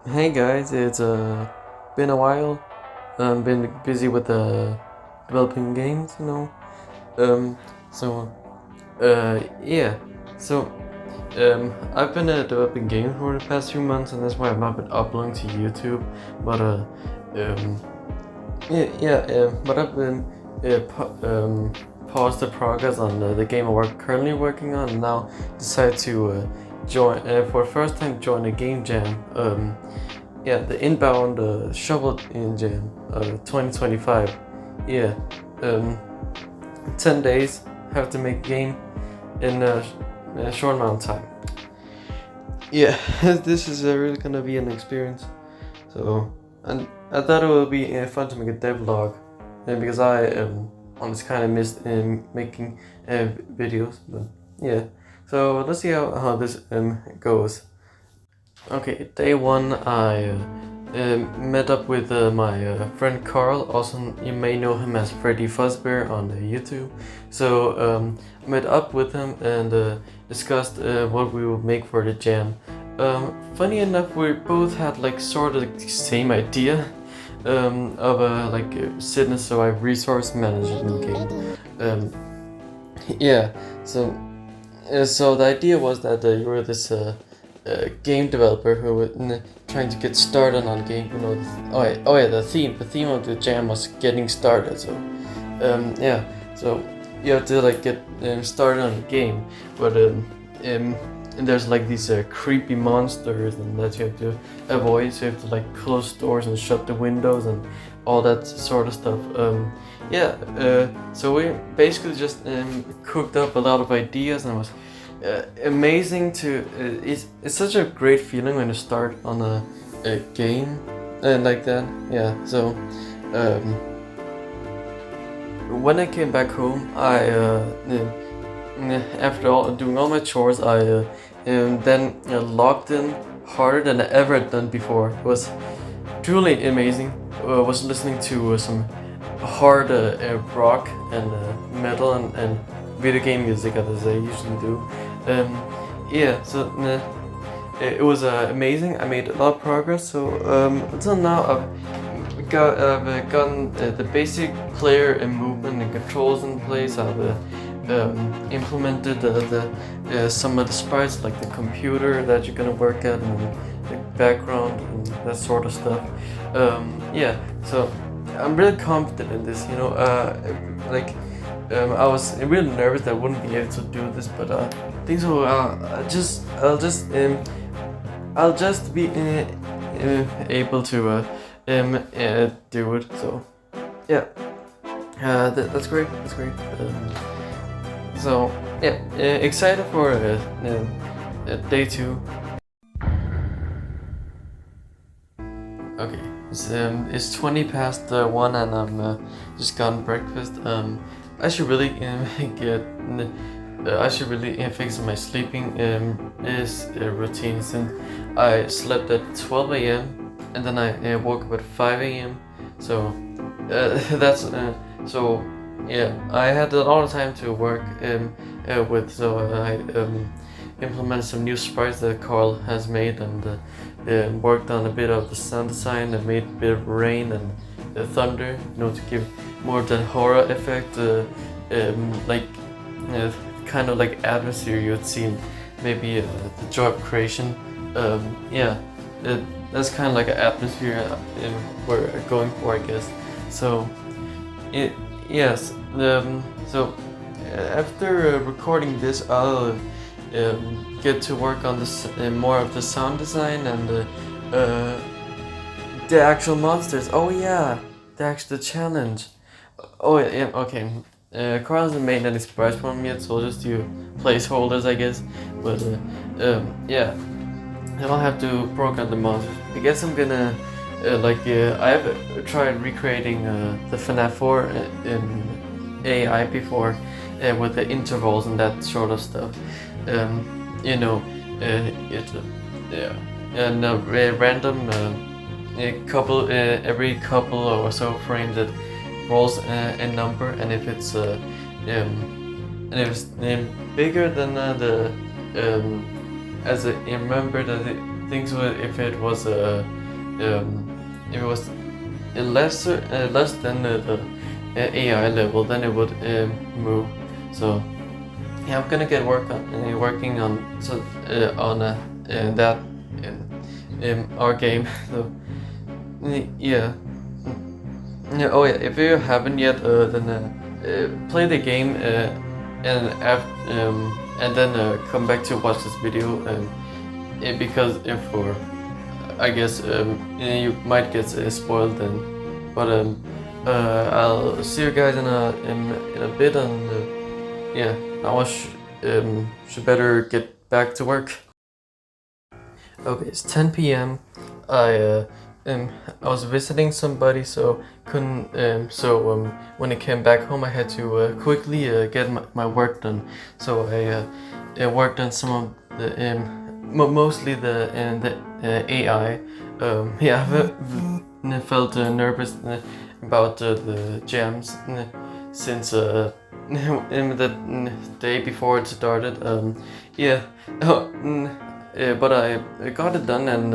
Hey guys, it's been a while. Been busy with developing games, you know. Um, so yeah, so I've been developing games for the past few months, and that's why I've not been uploading to YouTube. But um, but I've been paused the progress on the game I'm currently working on, and now decided to join for the first time join a game jam. The Inbound Shovel in Jam 2025. Yeah, um, 10 days, have to make a game in a short amount of time. Yeah, this is really gonna be an experience. So, and I thought it would be fun to make a devlog, because I honestly kind of missed making videos. But yeah, so let's see how this goes. Okay, day one, I met up with my friend Carl. Also, you may know him as Freddy Fuzzbear on YouTube. So, met up with him and discussed what we would make for the jam. Funny enough, we both had like sort of the same idea of a Sid Survive resource management game. Yeah, so so the idea was that you were this game developer who was trying to get started on game. You know, the theme of the jam was getting started. So, yeah, so you have to like get started on the game, but and there's like these creepy monsters and that you have to avoid. So you have to like close doors and shut the windows and all that sort of stuff. So we basically just cooked up a lot of ideas, and it was amazing to it's such a great feeling when you start on a game like that. Yeah, so um, when I came back home, I after doing all my chores, I then logged in harder than I ever had done before. It was truly amazing. I was listening to some hard rock and metal and video game music as I usually do. So it was amazing. I made a lot of progress. So until now, I've gotten the basic player and movement and controls in place. I've implemented some of the sprites, like the computer that you're gonna work at, and the background and that sort of stuff. So I'm really confident in this. I was really nervous that I wouldn't be able to do this, but I think so. I'll just be able to do it. So yeah, that's great. That's great. Excited for day two. Okay, it's 20 past 1, and I'm just gotten breakfast. I should really get. I should really fix my sleeping is routine, since I slept at 12 a.m. and then I woke up at 5 a.m. So that's so yeah. I had a lot of time to work with, so I implemented some new sprites that Carl has made, and worked on a bit of the sound design, and made a bit of rain and thunder, to give more of that horror effect, kind of like atmosphere you would see in maybe the Joy of Creation. That's kind of like an atmosphere we're going for, I guess. So, yes. So after recording this, I'll get to work on this more of the sound design and the actual monsters. Oh yeah, the challenge. Oh yeah, okay. Carl hasn't made any surprise for me yet, so I'll just do placeholders, I guess. But yeah, I'll have to program the monsters. I guess I'm gonna I have tried recreating the FNAF 4 in AI before, with the intervals and that sort of stuff. You know, it yeah, and random every couple or so frames it rolls a number, and if it's and if it's bigger than the as I remember that things would, if it was if it was less than the AI level, then it would move. So yeah, I'm gonna get working on that our game. So yeah. Yeah, oh yeah, if you haven't yet, then play the game and then come back to watch this video. Because if for I guess you might get spoiled then. But I'll see you guys in a bit, and yeah, now I should better get back to work. Okay, it's 10 p.m. I was visiting somebody, so couldn't. When I came back home, I had to quickly get my work done. So I worked on some of the mostly the AI. Yeah, I felt nervous about the jams since in the day before it started. Yeah. But I got it done, and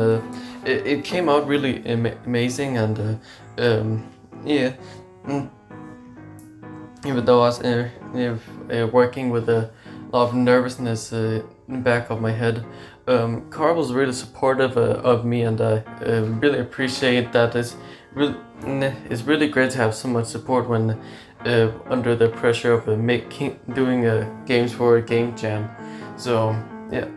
it came out really amazing. And yeah, even though I was working with a lot of nervousness in the back of my head, Carl was really supportive of me, and I really appreciate that. It's really great to have so much support when under the pressure of doing games for a game jam. So yeah.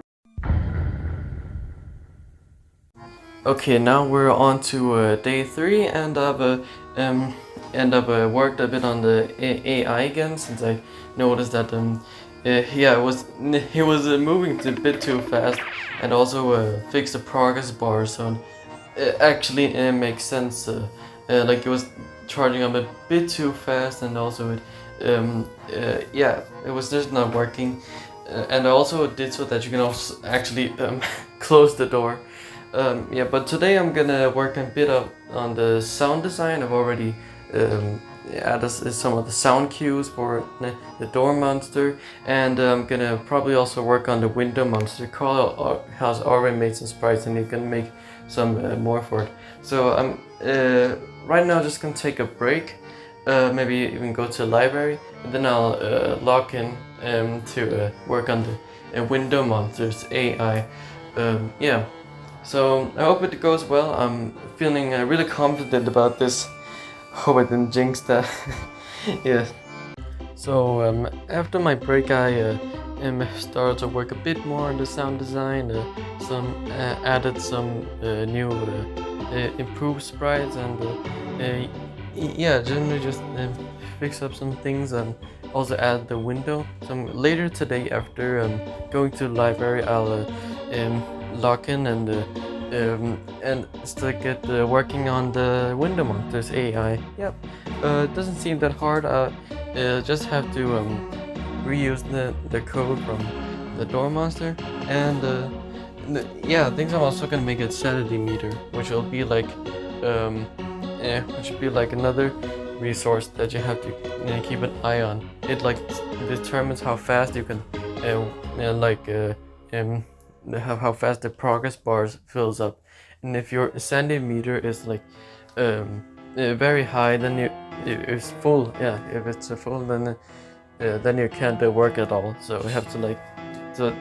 Okay, now we're on to day 3, and I've worked a bit on the AI again, since I noticed that yeah, he was moving a bit too fast, and also fixed the progress bar, so it actually makes sense. Like it was charging up a bit too fast, and also yeah, it was just not working. And I also did so that you can also actually close the door. Yeah, but today I'm gonna work a bit on the sound design. I've already added some of the sound cues for the door monster, and I'm gonna probably also work on the window monster. Carl has already made some sprites, and you can make some more for it. So I'm right now just gonna take a break, maybe even go to the library, and then I'll log in to work on the window monsters AI. Yeah. So I hope it goes well. I'm feeling really confident about this. Hope I didn't jinx that. Yeah. So after my break, I started to work a bit more on the sound design. Added some new improved sprites, and yeah, generally just fix up some things, and also add the window. So later today, after going to the library, I'll log in and still get working on the window monsters AI. Yep. It doesn't seem that hard. Just have to reuse the code from the door monster, and yeah, I think I'm also gonna make a sanity meter, which will be like another resource that you have to keep an eye on. It like determines how fast you can how fast the progress bars fills up, and if your sanity meter is like very high, then it's full. Yeah, if it's full, then you can't work at all. So you have to so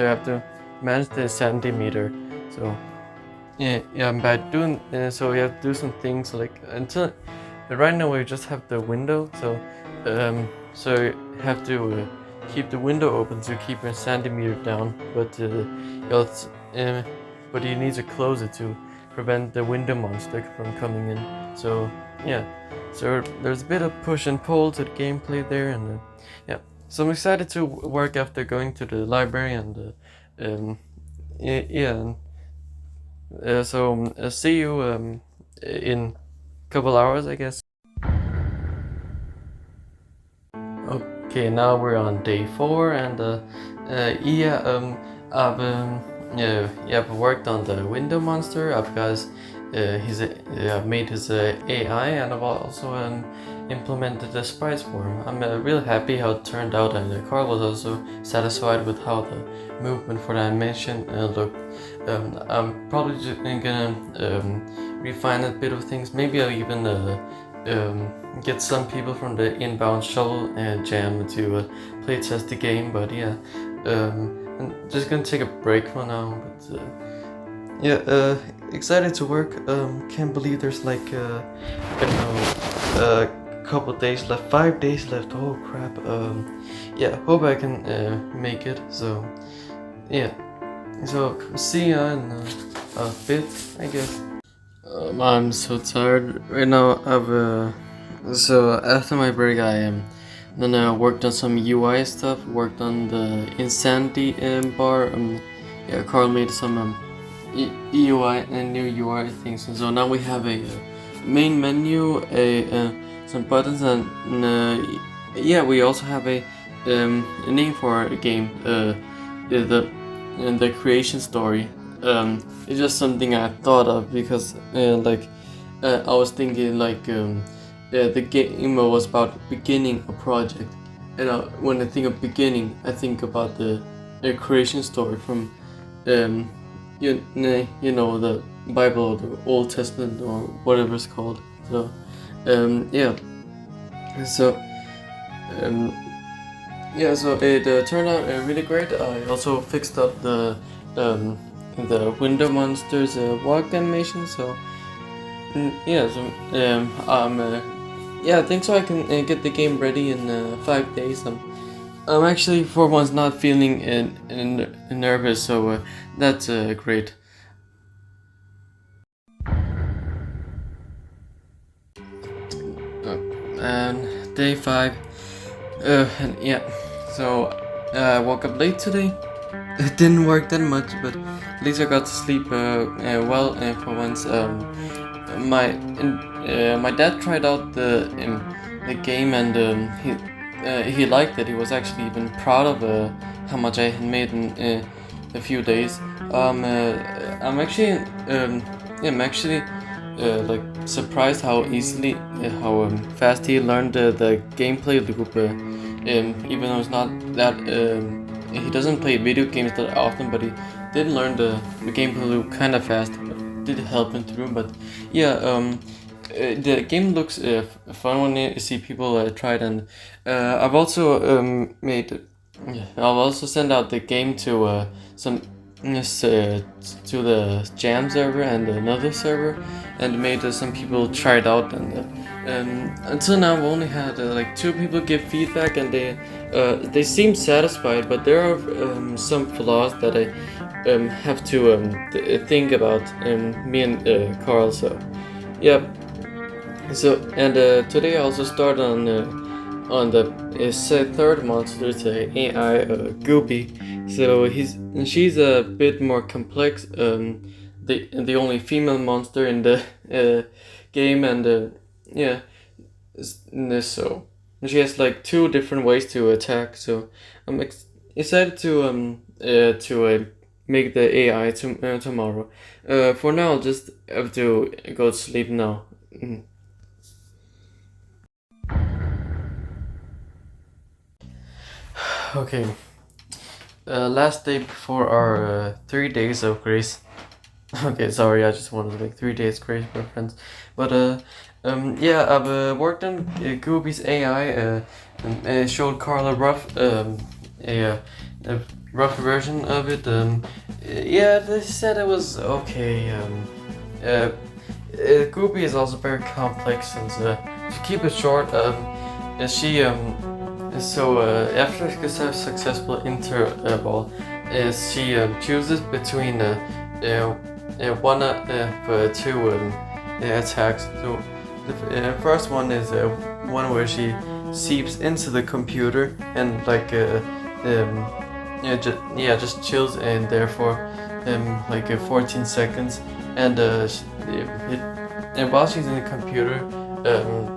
you have to manage the sanity meter. So yeah, by doing so you have to do some things like until right now we just have the window. So you have to keep the window open to keep your sanity meter down, but you need to close it to prevent the window monster from coming in. So yeah, so there's a bit of push and pull to the gameplay there, and yeah. So I'm excited to work after going to the library, and yeah. So see you in a couple hours, I guess. Okay, now we're on day 4, and yeah, I've worked on the window monster. I've made his AI, and I've also implemented the sprites for him. I'm really happy how it turned out, and Carl was also satisfied with how the movement for the animation looked. I'm probably just gonna refine a bit of things. Maybe I'll even get some people from the Inbound Shovel Jam to play test the game. But yeah, I'm just gonna take a break for now. But yeah, excited to work. Can't believe there's like I don't know, a couple days left, 5 days left. Oh crap. Yeah, hope I can make it. So yeah, so see ya in a bit, I guess. I'm so tired right now. So after my break, then I worked on some UI stuff. Worked on the Insanity bar. Yeah, Carl made some EUI and new UI things, and so now we have a main menu, some buttons, and yeah, we also have a name for our game. The creation story. It's just something I thought of because I was thinking the game was about beginning a project, and when I think of beginning, I think about the creation story from you know, the Bible or the Old Testament or whatever it's called. So yeah, so yeah, so it turned out really great. I also fixed up the window monsters walk animation. So yeah, so yeah, I think so. I can get the game ready in 5 days. I'm actually for once not feeling nervous, so that's great. And day 5, and yeah, so I woke up late today. It didn't work that much, but at least I got to sleep well for once. My dad tried out the game, and he liked it. He was actually even proud of how much I had made in a few days. I'm actually like surprised how easily how fast he learned the gameplay loop. Even though it's not that he doesn't play video games that often, but he did learn the gameplay loop kind of fast. Did help him through, but yeah, the game looks fun when you see people try it, and I've also I'll also send out the game to some to the Jam server and another server, and made some people try it out, and until now I've only had like 2 people give feedback, and they seem satisfied, but there are some flaws that I have to think about, me and Carl. So yeah, so and today I also started on the third monster, the AI Goopy. So she's a bit more complex. The only female monster in the game, and yeah, so she has like 2 different ways to attack. So I'm excited to make the AI tomorrow. For now, I'll just have to go to sleep now. Okay. Last day before our 3 days of grace. Okay, sorry, I just wanted to make 3 days grace reference. But yeah, I've worked on Goopy's AI and showed Carl a rough version of it. Yeah, they said it was okay. Goopy is also very complex, and to keep it short, she after a successful interval, she chooses between one of 2 attacks. So the first one is one where she seeps into the computer and just chills in there for 14 seconds, and while she's in the computer,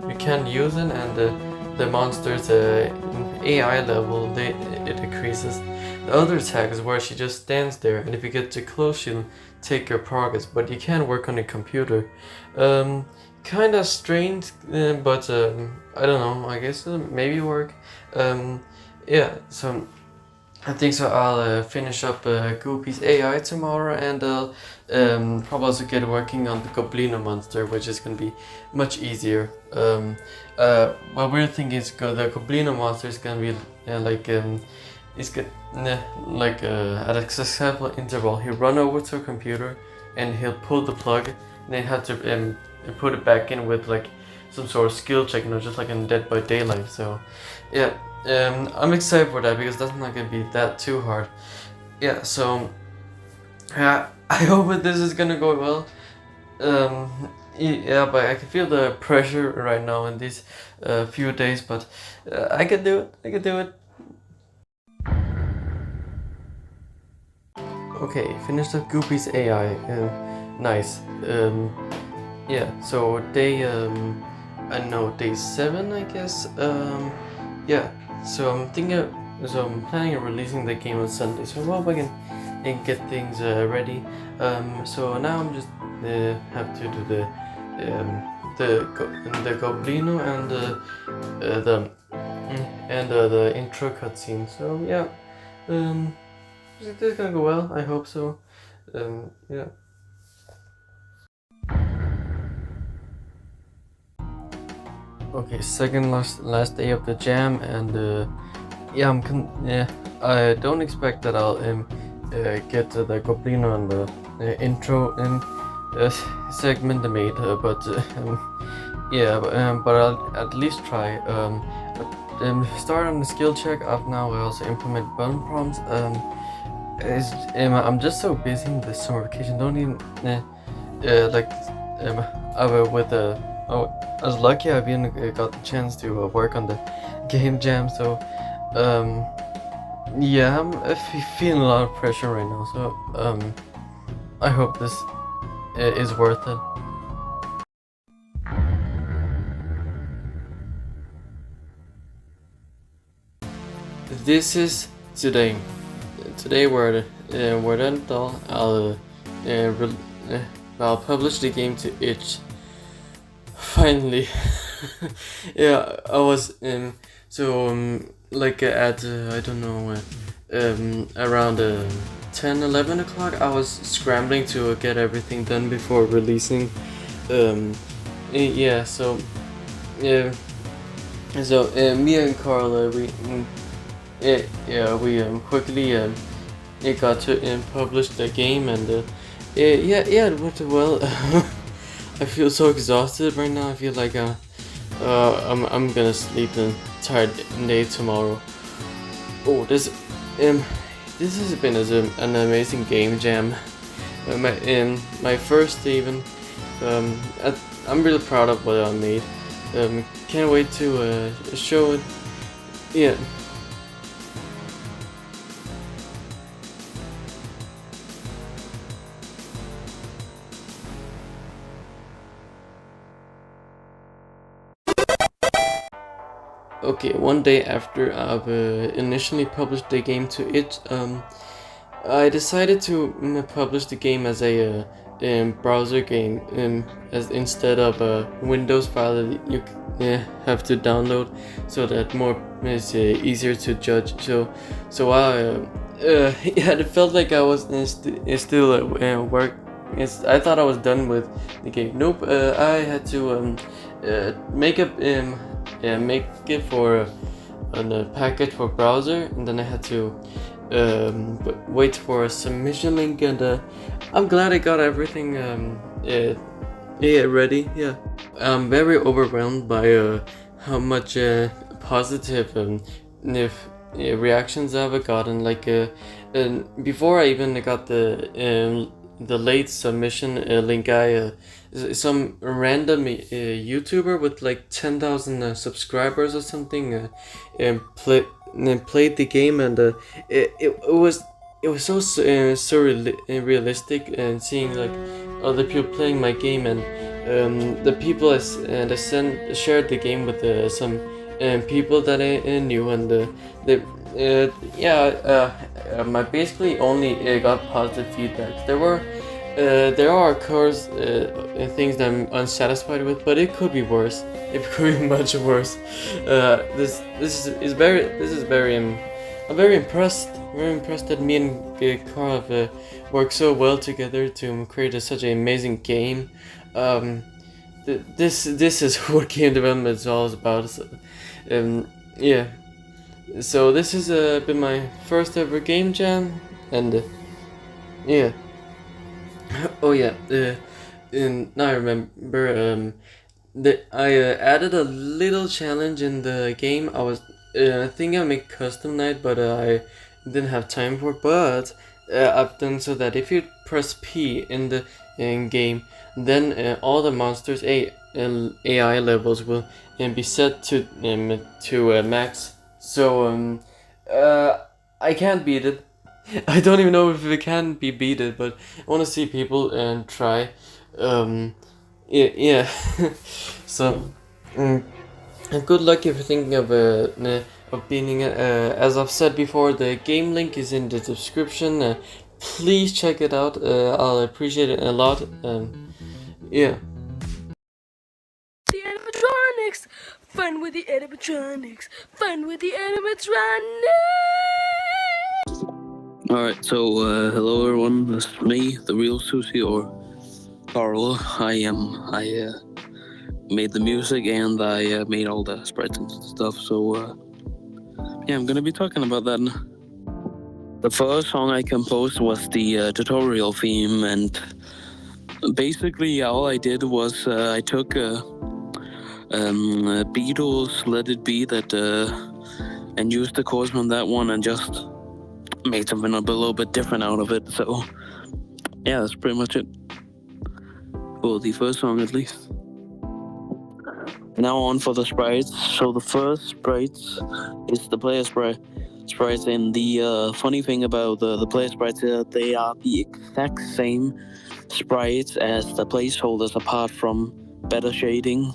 you can use it, and the monster's AI level it decreases. The other attack is where she just stands there, and if you get too close, she'll take your progress. But you can work on the computer. kind of strange, but I don't know. I guess it'll maybe work. Yeah, so I think so. I'll finish up Goopy's AI tomorrow, and I'll probably also get working on the Goblino monster, which is gonna be much easier. What we're thinking is the Goblino monster is gonna be it's good, like at a successful interval. He'll run over to a computer, and he'll pull the plug, and then have to put it back in with like some sort of skill check, just like in Dead by Daylight. So, yeah. I'm excited for that because that's not gonna be that too hard. Yeah, so yeah, I hope that this is gonna go well. Yeah, but I can feel the pressure right now in these few days, but I can do it. I can do it. Okay, finished up Goopy's AI. Nice. Yeah, so day 7, I guess. Yeah. So I'm planning on releasing the game on Sunday. So I hope I can get things ready. So now I'm just have to do the Goblino and the intro cutscene. So yeah, this is gonna go well. I hope so. Yeah. Okay, second last day of the jam, and yeah, I don't expect that I'll get the Goblino and the intro segment made, but yeah, but I'll at least try. Start on the skill check. Up now, I also implement button prompts. I'm just so busy in the summer vacation. Don't even I was lucky I even got the chance to work on the game jam. So yeah, I'm feeling a lot of pressure right now. So I hope this is worth it. This is today. Today we're done. I'll publish the game to itch. Finally. Yeah, I was at I don't know around 10-11 o'clock. I was scrambling to get everything done before releasing. Yeah, so yeah. So me and Carla, we quickly it got to publish the game, and it went well. I feel so exhausted right now. I feel like I'm gonna sleep an entire day tomorrow. Oh, this has been an amazing game jam. My first even. I'm really proud of what I made. Can't wait to show it. Yeah. Okay, one day after I've initially published the game to it, I decided to publish the game as a browser game, as instead of a Windows file that you have to download, so that more is easier to judge. So yeah, it felt like I was still at work. I thought I was done with the game. Nope, I had to make it for a package for browser, and then I had to wait for a submission link, and I'm glad I got everything ready. Yeah, I'm very overwhelmed by how much positive reactions I've gotten. And before I even got the late submission link, some random YouTuber with like 10,000 subscribers or something played the game, and it was so surrealistic, and seeing like other people playing my game, and the people that shared the game with some people that I knew, and I basically only got positive feedback. There were There are, of course, things that I'm unsatisfied with, but it could be worse. It could be much worse. This is very I'm very impressed that me and Carl have worked so well together to create such an amazing game. Um, this is what game development is all about. So, yeah. So this has been my first ever game jam, and yeah. Oh yeah. And now I remember. I added a little challenge in the game. I think I make custom night, but I didn't have time for. But I've done so that if you press P in the in game, then all the monsters AI levels will be set to max. So uh, I can't beat it. I don't even know if it can be beaten, but I want to see people and try. Um, yeah. So, good luck if you're thinking of beating it. As I've said before, the game link is in the description. Please check it out. I'll appreciate it a lot. Yeah. The animatronics! Fun with the animatronics! Fun with the animatronics! Alright, so hello everyone, this is me, the real Susie, or Carl. I made the music and I made all the sprites and stuff, so yeah, I'm gonna be talking about that. The first song I composed was the tutorial theme, and basically all I did was I took Beatles' Let It Be that and used the chords from that one and just made something a little bit different out of it. So yeah, that's pretty much it for the first song, at least. Now on for the sprites. So the first sprites is the player sprites, and the funny thing about the player sprites is that they are the exact same sprites as the placeholders, apart from better shading.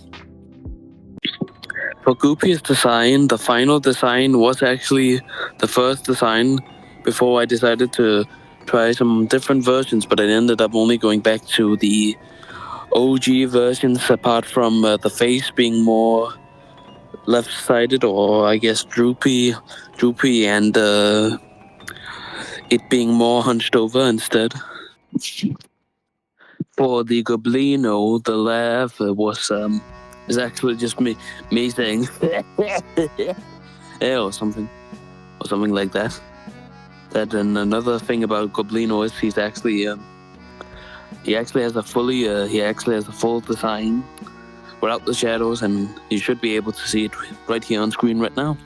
For Goopy's design, the final design was actually the first design before I decided to try some different versions, but I ended up only going back to the OG versions, apart from the face being more left-sided, or I guess droopy, and it being more hunched over instead. For the Goblino, the laugh was is actually just me saying yeah, or something like that. That, and another thing about Goblino is he actually has a full design without the shadows, and you should be able to see it right here on screen right now.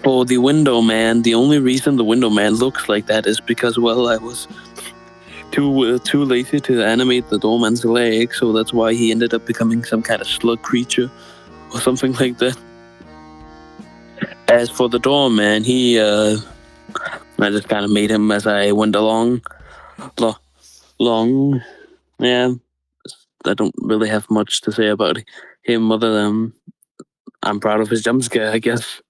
For the Window Man, the only reason the Window Man looks like that is because, well, I was too lazy to animate the doorman's leg, so that's why he ended up becoming some kind of slug creature or something like that. As for the doorman, I just kind of made him as I went along. Yeah, I don't really have much to say about him other than I'm proud of his jump scare, I guess.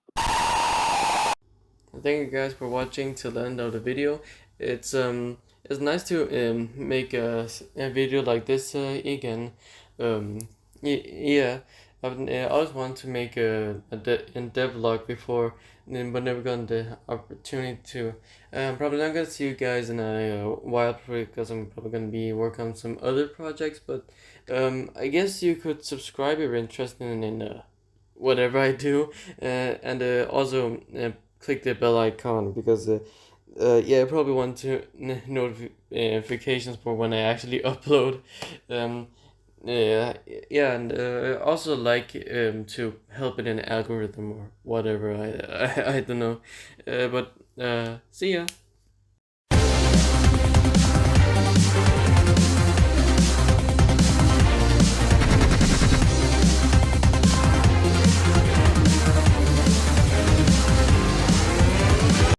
Thank you guys for watching till the end of the video. It's nice to make a video like this again. Yeah, I always want to make a devlog before, but never gotten the opportunity to. Probably not gonna see you guys in a while because I'm probably gonna be working on some other projects. But I guess you could subscribe if you're interested in whatever I do, and also click the bell icon because yeah, I probably want to notifications for when I actually upload. Um, yeah, yeah, and also like to help in an algorithm or whatever. I don't know, but see ya.